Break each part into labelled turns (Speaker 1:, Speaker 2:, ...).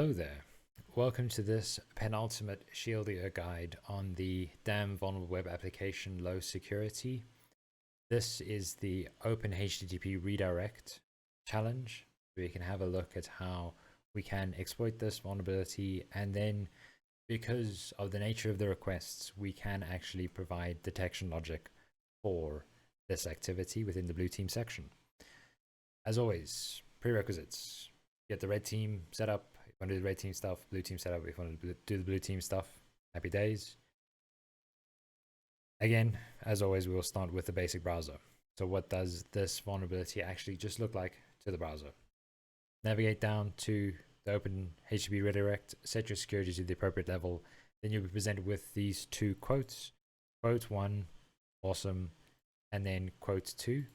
Speaker 1: Hello there. Welcome to this penultimate Shieldio guide on the damn vulnerable web application low security. This is the Open HTTP redirect challenge. We can have a look at how we can exploit this vulnerability, and then because of the nature of the requests, we can actually provide detection logic for this activity within the blue team section. As always, prerequisites: get the red team set up. If you want to do the red team stuff, blue team setup. If you want to do the blue team stuff, happy days. Again, as always, we will start with the basic browser. So what does this vulnerability actually just look like to the browser? Navigate down to the Open HTTP redirect, set your security to the appropriate level. Then you'll be presented with these two quotes. Quote 1, awesome, and then quote 2.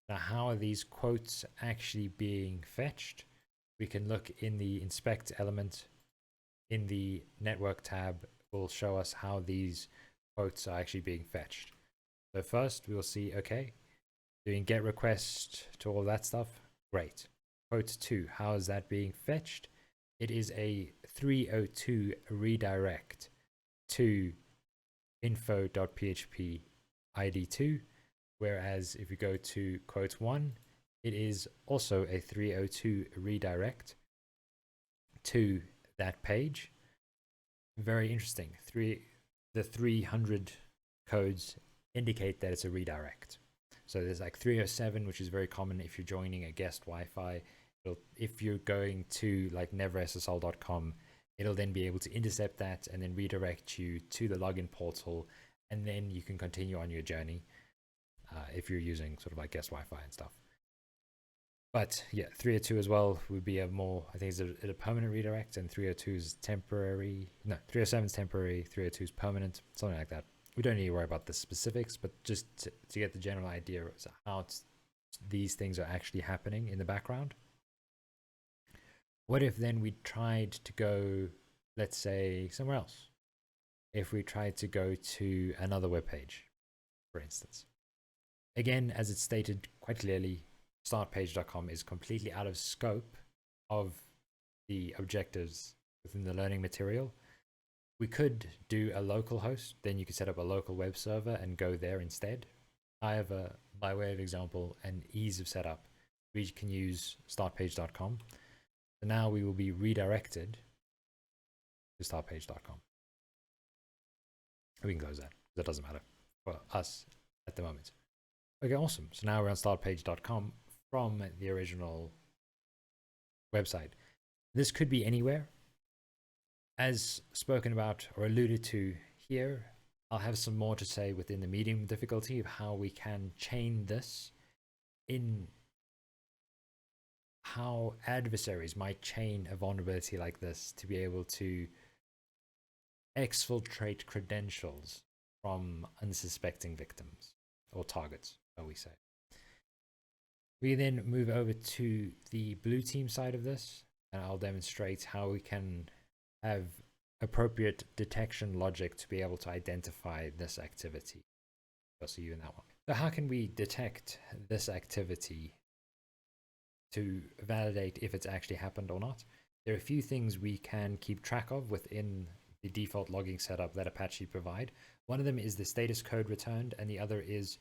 Speaker 1: Now, how are these quotes actually being fetched? We can look in the inspect element in the network tab. Will show us how these quotes are actually being fetched. So first we will see, okay, doing get request to all that stuff. Great. Quote 2, how is that being fetched? It is a 302 redirect to info.php id2. Whereas if you go to quote 1, it is also a 302 redirect to that page. Very interesting. The 300 codes indicate that it's a redirect. So there's like 307, which is very common if you're joining a guest Wi-Fi. If you're going to like neverssl.com, it'll then be able to intercept that and then redirect you to the login portal, and then you can continue on your journey if you're using sort of like guest Wi-Fi and stuff. But yeah, 302 as well would be a more, I think it's a permanent redirect, and 302 is temporary. No, 307 is temporary, 302 is permanent, something like that. We don't need to worry about the specifics, but just to get the general idea of how these things are actually happening in the background. What if then we tried to go, let's say, somewhere else? If we tried to go to another web page, for instance. Again, as it's stated quite clearly, startpage.com is completely out of scope of the objectives within the learning material. We could do a local host, then you could set up a local web server and go there instead. However, by way of example and ease of setup, we can use startpage.com. So now we will be redirected to startpage.com. We can close that. That doesn't matter for us at the moment. Okay, awesome. So now we're on startpage.com from the original website. This could be anywhere. As spoken about or alluded to here, I'll have some more to say within the medium difficulty of how we can chain this in, how adversaries might chain a vulnerability like this to be able to exfiltrate credentials from unsuspecting victims or targets, shall we say. We then move over to the blue team side of this, and I'll demonstrate how we can have appropriate detection logic to be able to identify this activity. I'll see you in that one. So how can we detect this activity to validate if it's actually happened or not? There are a few things we can keep track of within the default logging setup that Apache provide. One of them is the status code returned, and the other is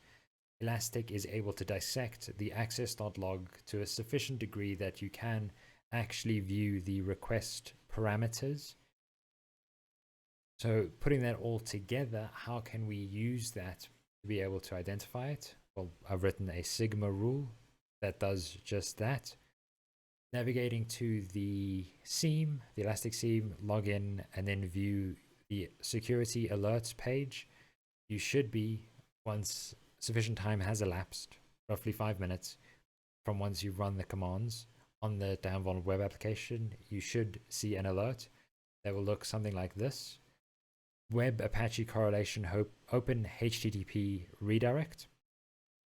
Speaker 1: Elastic is able to dissect the access.log to a sufficient degree that you can actually view the request parameters. So putting that all together, how can we use that to be able to identify it? Well, I've written a Sigma rule that does just that. Navigating to the seam, the Elastic seam, log in, and then view the security alerts page. You should be, once sufficient time has elapsed, roughly 5 minutes from once you've run the commands on the damn vulnerable web application, you should see an alert that will look something like this. Web Apache correlation open HTTP redirect.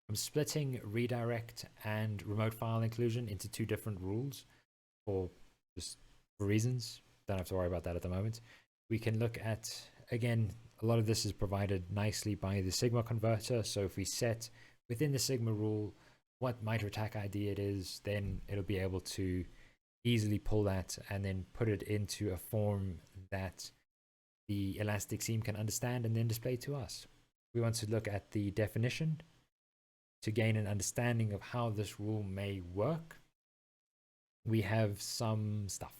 Speaker 1: I'm splitting redirect and remote file inclusion into two different rules for reasons. Don't have to worry about that at the moment. We can look at, again, a lot of this is provided nicely by the Sigma converter. So if we set within the Sigma rule what MITRE ATT&CK ID it is, then it'll be able to easily pull that and then put it into a form that the elastic seam can understand and then display to us. We want to look at the definition to gain an understanding of how this rule may work. We have some stuff.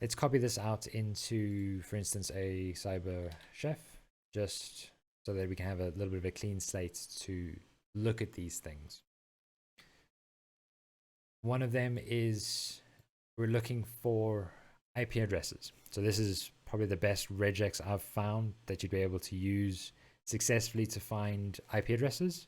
Speaker 1: Let's copy this out into, for instance, a Cyber Chef, just so that we can have a little bit of a clean slate to look at these things. One of them is we're looking for IP addresses. So this is probably the best regex I've found that you'd be able to use successfully to find IP addresses.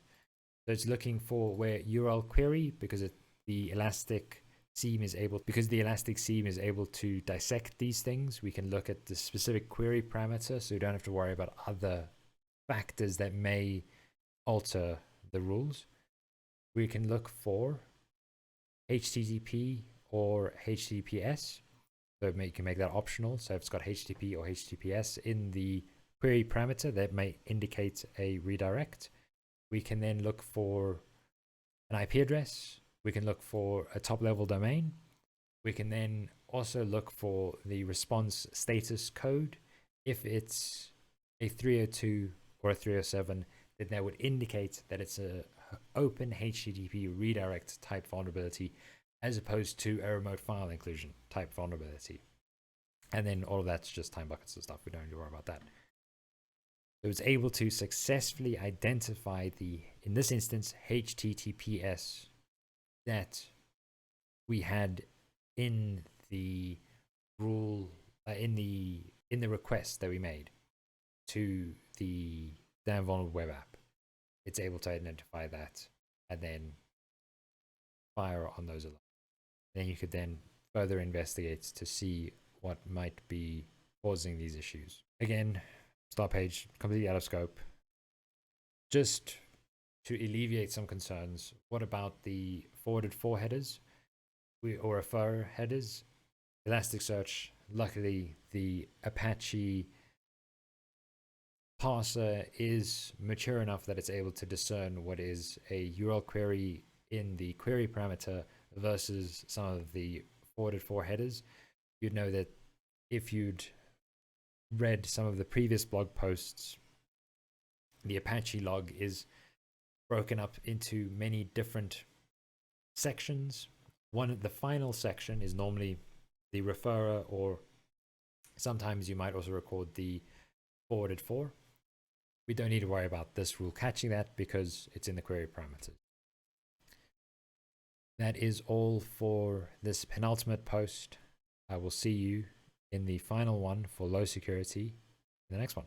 Speaker 1: So it's looking for where URL query, because the elastic seam is able to dissect these things. We can look at the specific query parameter, so we don't have to worry about other factors that may alter the rules. We can look for HTTP or HTTPS. So you can make that optional. So if it's got HTTP or HTTPS in the query parameter, that may indicate a redirect. We can then look for an IP address. We can look for a top level domain. We can then also look for the response status code. If it's a 302 or a 307, then that would indicate that it's a open HTTP redirect type vulnerability, as opposed to a remote file inclusion type vulnerability. And then all of that's just time buckets and stuff. We don't need to worry about that. It was able to successfully identify the, in this instance, HTTPS that we had in the rule, in the request that we made to the damn vulnerable web app. It's able to identify that and then fire on those alarms. Then you could then further investigate to see what might be causing these issues. Again, start page completely out of scope. Just to alleviate some concerns, what about the forwarded for headers or refer headers? Elasticsearch, luckily the Apache parser is mature enough that it's able to discern what is a URL query in the query parameter versus some of the forwarded for headers. You'd know that if you'd read some of the previous blog posts, the Apache log is broken up into many different sections. The final section is normally the referrer, or sometimes you might also record the forwarded for. We don't need to worry about this rule catching that because it's in the query parameters. That is all for this penultimate post. I will see you in the final one for low security in the next one.